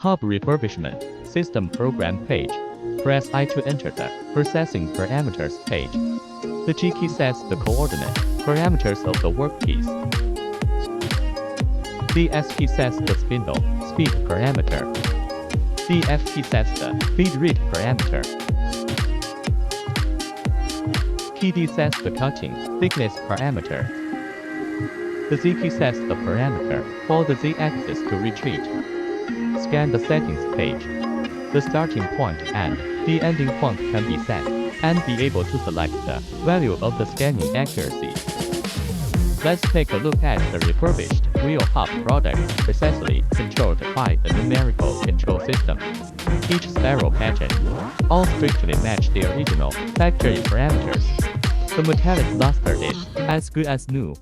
Hub refurbishment, system program page. Press I to enter the processing parameters page. The G key sets the coordinate parameters of the workpiece. The S key sets the spindle speed parameter. The F key sets the feed rate parameter. Key D sets the cutting thickness parameter. The Z key sets the parameter for the Z axis to retreat. Scan the settings page. The starting point and the ending point can be set, and be able to select the value of the scanning accuracy. Let's take a look at the refurbished wheel hub product precisely controlled by the numerical control system. Each spiral pattern all strictly match the original factory parameters. The metallic luster is as good as new.